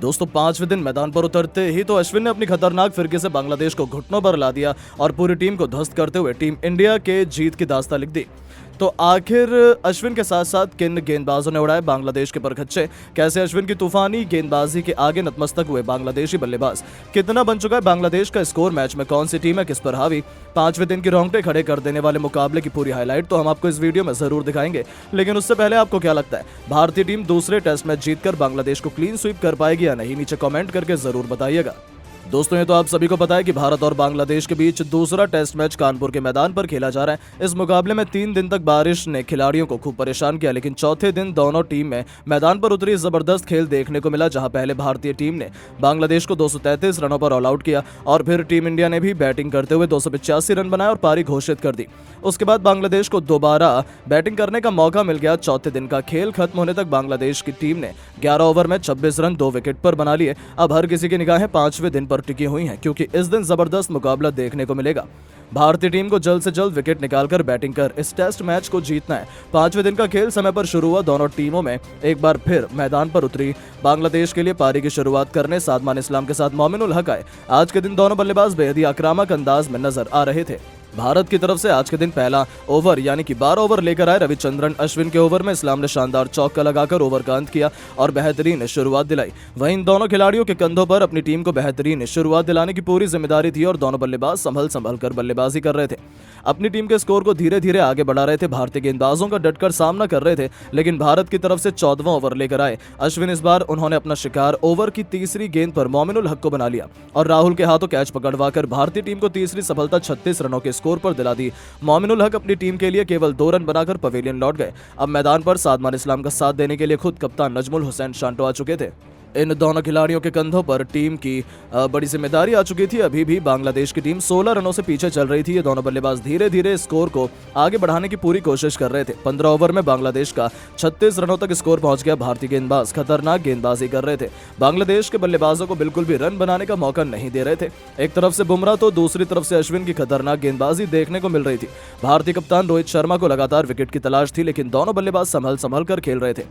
दोस्तों 5वें दिन मैदान पर उतरते ही तो अश्विन ने अपनी खतरनाक फिरकी से बांग्लादेश को घुटनों पर ला दिया और पूरी टीम को ध्वस्त करते हुए टीम इंडिया के जीत की दास्तां लिख दी। तो आखिर अश्विन के साथ साथ किन गेंदबाजों ने उड़ाए बांग्लादेश के परखच्चे, कैसे अश्विन की तूफानी गेंदबाजी के आगे नतमस्तक हुए बांग्लादेशी बल्लेबाज, कितना बन चुका है बांग्लादेश का स्कोर, मैच में कौन सी टीम है किस पर हावी, 5वें दिन की रोंगटे खड़े कर देने वाले मुकाबले की पूरी हाईलाइट तो हम आपको इस वीडियो में जरूर दिखाएंगे। लेकिन उससे पहले आपको क्या लगता है, भारतीय टीम दूसरे टेस्ट मैच जीतकर बांग्लादेश को क्लीन स्वीप कर पाएगी या नहीं, नीचे कमेंट करके जरूर बताइएगा। दोस्तों ये तो आप सभी को पता है कि भारत और बांग्लादेश के बीच दूसरा टेस्ट मैच कानपुर के मैदान पर खेला जा रहा है। इस मुकाबले में 3 दिन तक बारिश ने खिलाड़ियों को खूब परेशान किया, लेकिन चौथे दिन दोनों टीम में मैदान पर उतरी जबरदस्त खेल देखने को मिला, जहां पहले भारतीय टीम ने बांग्लादेश को 233 रनों पर ऑल आउट किया और फिर टीम इंडिया ने भी बैटिंग करते हुए 285 रन बनाए और पारी घोषित कर दी। उसके बाद बांग्लादेश को दोबारा बैटिंग करने का मौका मिल गया। चौथे दिन का खेल खत्म होने तक बांग्लादेश की टीम ने 11 ओवर में 26 रन 2 विकेट पर बना लिए। अब हर किसी की निगाहें 5वें दिन पर टिकी हुई हैं, क्योंकि इस दिन जबरदस्त मुकाबला देखने को मिलेगा। भारतीय टीम को जल्द से जल्द विकेट निकालकर बैटिंग कर इस टेस्ट मैच को जीतना है। 5वें दिन का खेल समय पर शुरू हुआ। दोनों टीमों में एक बार फिर मैदान पर उतरी बांग्लादेश के लिए पारी की शुरुआत करने सादमान इस्लाम के साथ मोमिनुल हक आए। आज के दिन दोनों बल्लेबाज बेहद ही आक्रामक अंदाज में नजर आ रहे थे। भारत की तरफ से आज के दिन पहला ओवर यानी कि 12 ओवर लेकर आए रविचंद्रन अश्विन के ओवर में इस्लाम ने शानदार चौका लगाकर ओवर का अंत किया और बेहतरीन शुरुआत दिलाई। वहीं इन दोनों खिलाड़ियों के कंधों पर अपनी टीम को बेहतरीन शुरुआत दिलाने की पूरी जिम्मेदारी थी और दोनों बल्लेबाज संभल कर बल्लेबाजी कर रहे थे, अपनी टीम के स्कोर को धीरे धीरे आगे बढ़ा रहे थे। भारतीय गेंदबाजों का डटकर सामना कर रहे थे, लेकिन भारत की तरफ से 14वां ओवर लेकर आए अश्विन। इस बार उन्होंने अपना शिकार ओवर की तीसरी गेंद पर मोमिनुल हक को बना लिया और राहुल के हाथों कैच पकड़वाकर भारतीय टीम को तीसरी सफलता 36 रनों के स्कोर पर दिला दी। मोमिनुल हक अपनी टीम के लिए केवल 2 रन बनाकर पवेलियन लौट गए। अब मैदान पर सादमान इस्लाम का साथ देने के लिए खुद कप्तान नजमुल हुसैन शांटो आ चुके थे। इन दोनों खिलाड़ियों के कंधों पर टीम की बड़ी जिम्मेदारी आ चुकी थी। अभी भी बांग्लादेश की टीम 16 रनों से पीछे चल रही थी। ये दोनों बल्लेबाज धीरे धीरे स्कोर को आगे बढ़ाने की पूरी कोशिश कर रहे थे। 15 ओवर में बांग्लादेश का 36 रनों तक स्कोर पहुंच गया। भारतीय गेंदबाज खतरनाक गेंदबाजी कर रहे थे, बांग्लादेश के बल्लेबाजों को बिल्कुल भी रन बनाने का मौका नहीं दे रहे थे। एक तरफ से बुमराह तो दूसरी तरफ से अश्विन की खतरनाक गेंदबाजी देखने को मिल रही थी। भारतीय कप्तान रोहित शर्मा को लगातार विकेट की तलाश थी, लेकिन दोनों बल्लेबाज संभल कर खेल रहे थे।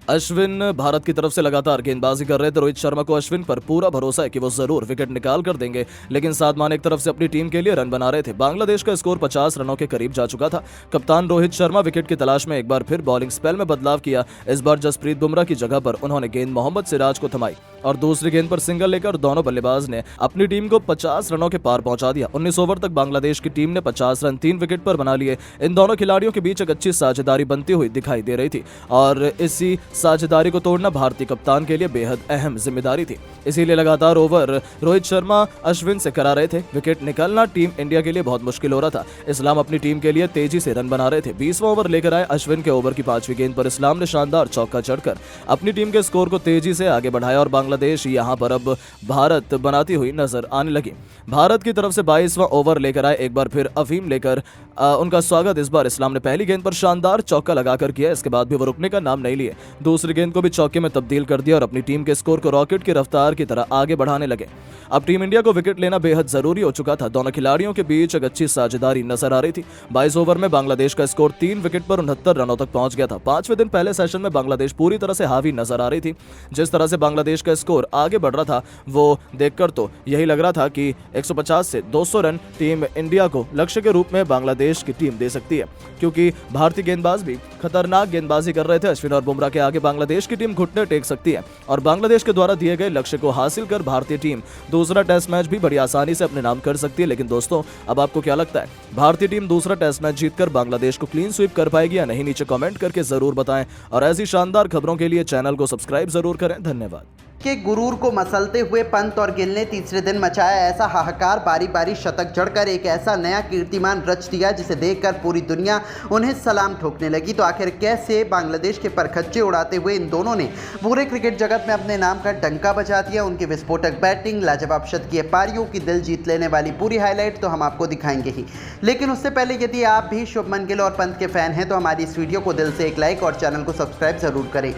अश्विन भारत की तरफ से लगातार गेंदबाजी कर रहे थे। रोहित शर्मा को अश्विन पर पूरा भरोसा है कि वो जरूर विकेट निकाल कर देंगे, लेकिन सादमान एक तरफ से अपनी टीम के लिए रन बना रहे थे। बांग्लादेश का स्कोर 50 रनों के करीब जा चुका था। कप्तान रोहित शर्मा विकेट की तलाश में एक बार फिर बॉलिंग स्पेल में बदलाव किया। इस बार जसप्रीत बुमराह की जगह पर उन्होंने गेंद मोहम्मद सिराज को थमाई और दूसरी गेंद पर सिंगल लेकर दोनों बल्लेबाज ने अपनी टीम को 50 रनों के पार पहुंचा दिया। 19 ओवर तक बांग्लादेश की टीम ने 50 रन 3 विकेट पर बना लिए। इन दोनों खिलाड़ियों के बीच एक अच्छी साझेदारी बनती हुई दिखाई दे रही थी और इसी साझेदारी को तोड़ना भारतीय कप्तान के लिए बेहद अहम जिम्मेदारी थी। इसीलिए लगातार ओवर रोहित शर्मा अश्विन से करा रहे थे। विकेट निकालना टीम इंडिया के लिए बहुत मुश्किल हो रहा था। इस्लाम अपनी टीम के लिए तेजी से रन बना रहे थे। 20वां ओवर लेकर आए अश्विन के ओवर की 5वीं गेंद पर इस्लाम ने शानदार चौका चढ़कर अपनी टीम के स्कोर को तेजी से आगे बढ़ाया और बांग्लादेश यहां पर अब भारत बनाती हुई नजर आने लगी। भारत की तरफ से 22वां ओवर लेकर आए एक बार फिर अफीम लेकर उनका स्वागत इस बार इस्लाम ने पहली गेंद पर शानदार चौका लगाकर किया। इसके बाद भी वो रुकने का नाम नहीं लिए, दूसरी गेंद को भी चौके में तब्दील कर दिया और अपनी टीम के स्कोर को रॉकेट की रफ्तार की तरह आगे बढ़ाने लगे। अब टीम इंडिया को विकेट लेना बेहद जरूरी हो चुका था। दोनों खिलाड़ियों के बीच एक अच्छी साझेदारी नजर आ रही थी। 22 ओवर में बांग्लादेश का स्कोर 3 विकेट पर 69 रनों तक पहुंच गया था। 5वें दिन पहले सेशन में बांग्लादेश पूरी तरह से हावी नजर आ रही थी। जिस तरह से बांग्लादेश का स्कोर आगे बढ़ रहा था वो देखकर तो यही लग रहा था कि 150 से 200 रन टीम इंडिया को लक्ष्य के रूप में बांग्लादेश की टीम दे सकती है, क्योंकि भारतीय गेंदबाज भी खतरनाक गेंदबाजी कर रहे थे। अश्विन और बुमराह के आगे बांग्लादेश की टीम घुटने टेक सकती है और बांग्लादेश के द्वारा दिए गए लक्ष्य को हासिल कर भारतीय टीम दूसरा टेस्ट मैच भी बड़ी आसानी से अपने नाम कर सकती है। लेकिन दोस्तों अब आपको क्या लगता है, भारतीय टीम दूसरा टेस्ट मैच जीतकर बांग्लादेश को क्लीन स्वीप कर पाएगी या नहीं, नीचे कमेंट करके जरूर बताएं और ऐसी शानदार खबरों के लिए चैनल को सब्सक्राइब जरूर करें। धन्यवाद। के गुरूर को मसलते हुए पंत और गिल ने तीसरे दिन मचाया ऐसा हाहाकार, बारी बारी शतक जड़कर एक ऐसा नया कीर्तिमान रच दिया जिसे देखकर पूरी दुनिया उन्हें सलाम ठोकने लगी। तो आखिर कैसे बांग्लादेश के परखच्चे उड़ाते हुए इन दोनों ने पूरे क्रिकेट जगत में अपने नाम का डंका बजा दिया। उनकी विस्फोटक बैटिंग, लाजवाब शतकीय पारियों की दिल जीत लेने वाली पूरी हाईलाइट तो हम आपको दिखाएंगे ही, लेकिन उससे पहले यदि आप भी शुभमन गिल और पंत के फैन हैं तो हमारी इस वीडियो को दिल से एक लाइक और चैनल को सब्सक्राइब जरूर करें।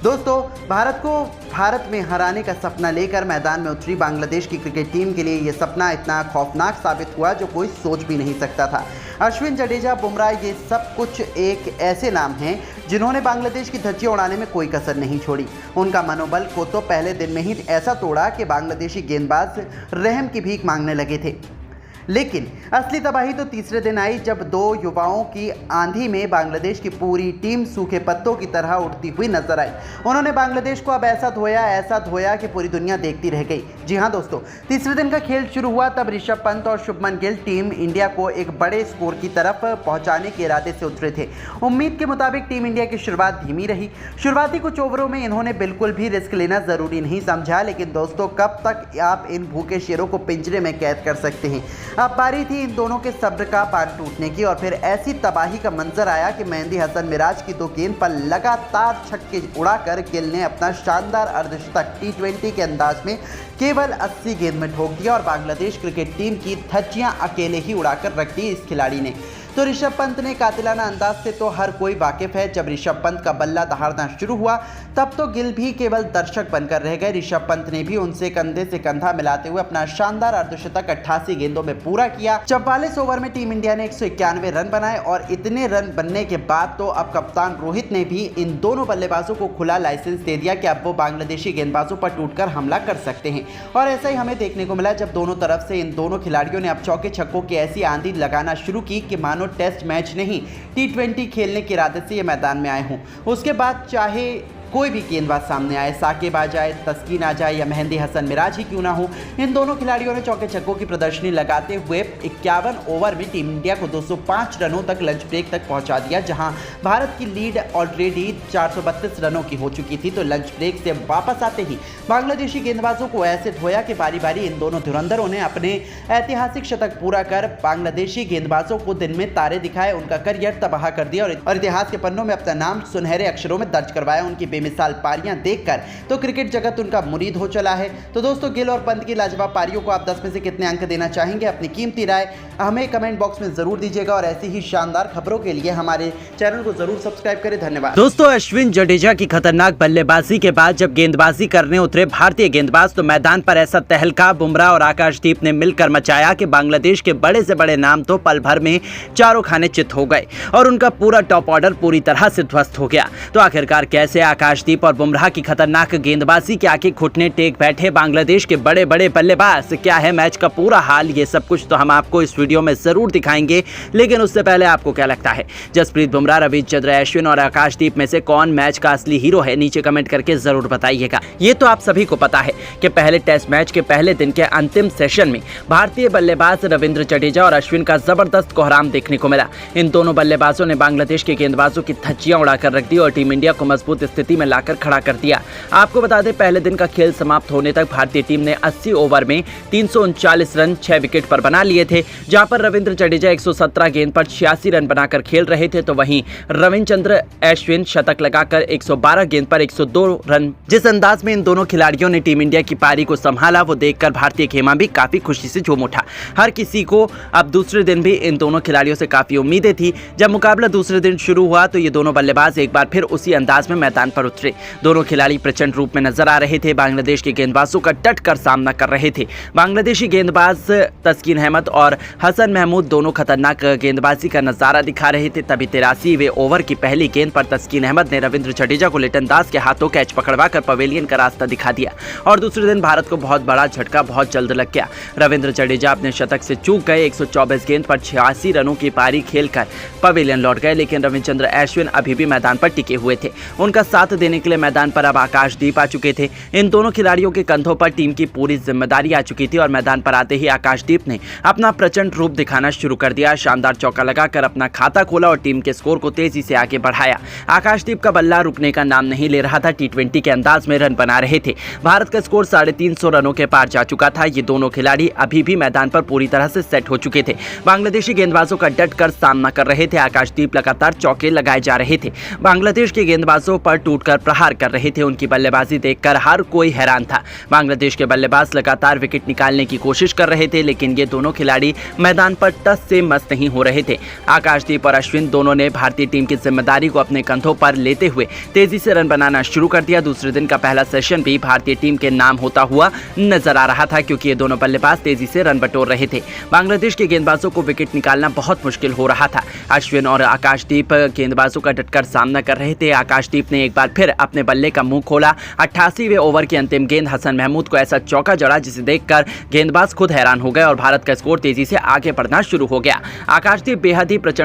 दोस्तों, भारत में हराने का सपना लेकर मैदान में उतरी बांग्लादेश की क्रिकेट टीम के लिए ये सपना इतना खौफनाक साबित हुआ जो कोई सोच भी नहीं सकता था। अश्विन, जडेजा, बुमराह, ये सब कुछ एक ऐसे नाम हैं जिन्होंने बांग्लादेश की धज्जियां उड़ाने में कोई कसर नहीं छोड़ी। उनका मनोबल को तो पहले दिन में ही ऐसा तोड़ा कि बांग्लादेशी गेंदबाज रहम की भीख मांगने लगे थे। लेकिन असली तबाही तो तीसरे दिन आई, जब दो युवाओं की आंधी में बांग्लादेश की पूरी टीम सूखे पत्तों की तरह उड़ती हुई नजर आई। उन्होंने बांग्लादेश को अब ऐसा धोया कि पूरी दुनिया देखती रह गई। जी हां दोस्तों, तीसरे दिन का खेल शुरू हुआ तब ऋषभ पंत और शुभमन गिल टीम इंडिया को एक बड़े स्कोर की तरफ पहुंचाने के इरादे से उतरे थे। उम्मीद के मुताबिक टीम इंडिया की शुरुआत धीमी रही। शुरुआती कुछ ओवरों में इन्होंने बिल्कुल भी रिस्क लेना जरूरी नहीं समझा। लेकिन दोस्तों, कब तक आप इन भूखे शेरों को पिंजरे में कैद कर सकते हैं। अब बारी थी इन दोनों के सब्र का बांध टूटने की और फिर ऐसी तबाही का मंजर आया कि मेहंदी हसन मिराज की 2 गेंद पर लगातार छक्के उड़ाकर गिल ने अपना शानदार अर्धशतक T20 के अंदाज में केवल 80 गेंद में ठोक दिया और बांग्लादेश क्रिकेट टीम की धज्जियां अकेले ही उड़ाकर रख दी इस खिलाड़ी ने। तो ऋषभ पंत ने कातिलाना अंदाज से तो हर कोई वाकिफ है। जब ऋषभ पंत का बल्ला दहाड़ना शुरू हुआ तब तो गिल भी केवल दर्शक बनकर रह गए। ऋषभ पंत ने भी उनसे कंधे से कंधा मिलाते हुए अपना शानदार अर्धशतक 88 गेंदों में पूरा किया। 44 ओवर में टीम इंडिया ने 191 रन बनाए और इतने रन बनने के बाद तो अब कप्तान रोहित ने भी इन दोनों बल्लेबाजों को खुला लाइसेंस दे दिया कि अब वो बांग्लादेशी गेंदबाजों पर टूटकर हमला कर सकते हैं। और ऐसा ही हमें देखने को मिला जब दोनों तरफ से इन दोनों खिलाड़ियों ने अब चौके छक्कों की ऐसी आंधी लगाना शुरू की कि मानो टेस्ट मैच नहीं T20 खेलने के इरादे से ये मैदान में आए हों। उसके बाद चाहे कोई भी गेंदबाज सामने आए, साकिब आ जाए, तस्कीन आ जाए या मेहंदी हसन मिराज ही क्यों ना हो, इन दोनों खिलाड़ियों ने चौके छक्कों की प्रदर्शनी लगाते हुए 51 ओवर में टीम इंडिया को 205 रनों तक लंच ब्रेक तक पहुंचा दिया। जहां भारत की लीड ऑलरेडी 432 रनों की हो चुकी थी। तो लंच ब्रेक से वापस आते ही बांग्लादेशी गेंदबाजों को ऐसे धोया कि बारी बारी इन दोनों धुरंधरों ने अपने ऐतिहासिक शतक पूरा कर बांग्लादेशी गेंदबाजों को दिन में तारे दिखाए, उनका करियर तबाह कर दिया और इतिहास के पन्नों में अपना नाम सुनहरे अक्षरों में दर्ज करवाया। उनकी मिसाल पारियां देखकर तो क्रिकेट जगत उनका मुरीद हो चला है। तो दोस्तों, गिल और पंत की लाजवाब पारियों को आप 10 में से कितने अंक देना चाहेंगे? अपनी कीमती राय हमें कमेंट बॉक्स में जरूर दीजिएगा और ऐसी ही शानदार खबरों के लिए हमारे चैनल को जरूर सब्सक्राइब करें। धन्यवाद। दोस्तों, अश्विन जडेजा की खतरनाक बल्लेबाजी के बाद जब गेंदबाजी करने उतरे भारतीय गेंदबाज तो मैदान पर ऐसा तहलका बुमराह और आकाशदीप ने मिलकर मचाया कि बांग्लादेश के बड़े से बड़े नाम तो पल भर में चारों खाने चित हो गए और उनका पूरा टॉप ऑर्डर पूरी तरह से ध्वस्त हो गया। तो आखिरकार कैसे आकाशदीप और बुमराह की खतरनाक गेंदबाजी के आगे घुटने टेक बैठे बांग्लादेश के बड़े बड़े बल्लेबाज, क्या है मैच का पूरा हाल, ये सब कुछ तो हम आपको इस वीडियो में जरूर दिखाएंगे। लेकिन उससे पहले आपको क्या लगता है, जसप्रीत बुमराह, रविचंद्र अश्विन और आकाशदीप में से कौन मैच का असली हीरो है? नीचे कमेंट करके जरूर बताइएगा। ये तो आप सभी को पता है कि पहले टेस्ट मैच के पहले दिन के अंतिम सेशन में भारतीय बल्लेबाज रविंद्र जडेजा और अश्विन का जबरदस्त कोहराम देखने को मिला। इन दोनों बल्लेबाजों ने बांग्लादेश के गेंदबाजों की धज्जियां उड़ाकर रख दी और टीम इंडिया को मजबूत स्थिति में लाकर खड़ा कर दिया। आपको बता दें, पहले दिन का खेल समाप्त होने तक भारतीय टीम ने 80 ओवर में 339 रन 6 विकेट पर बना लिए थे, जहां पर रविंद्र जडेजा 117 गेंद पर 86 रन बनाकर खेल रहे थे। तो वहीं रविचंद्र अश्विन शतक लगाकर 112 गेंद पर 102 रन। जिस अंदाज में इन दोनों खिलाड़ियों ने टीम इंडिया की पारी को संभाला, वो देखकर भारतीय खेमा भी काफी खुशी से झूम उठा। हर किसी को अब दूसरे दिन भी इन दोनों खिलाड़ियों से काफी उम्मीदें थी। जब मुकाबला दूसरे दिन शुरू हुआ तो ये दोनों बल्लेबाज एक बार फिर उसी अंदाज में मैदान पर उतरे। दोनों खिलाड़ी प्रचंड रूप में नजर आ रहे थे। बांग्लादेश के गेंदबाजों का डट कर सामना कर रहे थे। बांग्लादेशी गेंदबाज तस्कीन अहमद और हसन महमूद दोनों खतरनाक गेंदबाजी का नजारा दिखा रहे थे। तभी 83वें ओवर की पहली गेंद पर तस्कीन अहमद ने रविंद्र जडेजा को लिटन दास के हाथों कैच पकड़वाकर पवेलियन का रास्ता दिखा दिया और दूसरे दिन भारत को बहुत बड़ा झटका बहुत जल्द लग गया। रविंद्र जडेजा अपने शतक से चूक गए। 124 गेंद पर 86 रनों की पारी खेलकर पवेलियन लौट गए, लेकिन रविचंद्र अश्विन अभी भी मैदान पर टिके हुए थे। उनका साथ देने के लिए मैदान पर अब आकाशदीप आ चुके थे। इन दोनों खिलाड़ियों के कंधों पर टीम की पूरी जिम्मेदारी आ चुकी थी और मैदान पर आते ही आकाशदीप ने अपना प्रचंड रूप दिखाना शुरू कर दिया। शानदार चौका लगाकर अपना खाता खोला और टीम के स्कोर को तेजी से आगे बढ़ाया। आकाशदीप का बल्ला रुकने का नाम नहीं ले रहा था। T20 के अंदाज में रन बना रहे थे। भारत का स्कोर 350 रनों के पार जा चुका था। ये दोनों खिलाड़ी अभी भी मैदान पर पूरी तरह से सेट हो चुके थे। बांग्लादेशी गेंदबाजों का डट कर सामना कर रहे थे। आकाशदीप लगातार चौके लगाए जा रहे थे। बांग्लादेश के गेंदबाजों पर टूट उठकर प्रहार कर रहे थे। उनकी बल्लेबाजी देखकर हर कोई हैरान था। बांग्लादेश के बल्लेबाज लगातार विकेट निकालने की कोशिश कर रहे थे, लेकिन ये दोनों खिलाड़ी मैदान पर टस से मस नहीं हो रहे थे। आकाशदीप और अश्विन दोनों ने भारतीय टीम की जिम्मेदारी को अपने कंधों पर लेते हुए तेजी से रन बनाना शुरू कर दिया। दूसरे दिन का पहला सेशन भी भारतीय टीम के नाम होता हुआ नजर आ रहा था, क्योंकि ये दोनों बल्लेबाज तेजी से रन बटोर रहे थे। बांग्लादेश के गेंदबाजों को विकेट निकालना बहुत मुश्किल हो रहा था। अश्विन और आकाशदीप गेंदबाजों का डटकर सामना कर रहे थे। आकाशदीप ने एक बार फिर अपने बल्ले का मुंह खोला। 88वें ओवर की अंतिम गेंद हसन महमूद को ऐसा चौका जड़ा जिसे देखकर गेंदबाज खुद हैरान हो गए और भारत का स्कोर तेजी से आगे बढ़ना शुरू हो गया। आकाशदीप बेहद ही प्रचंड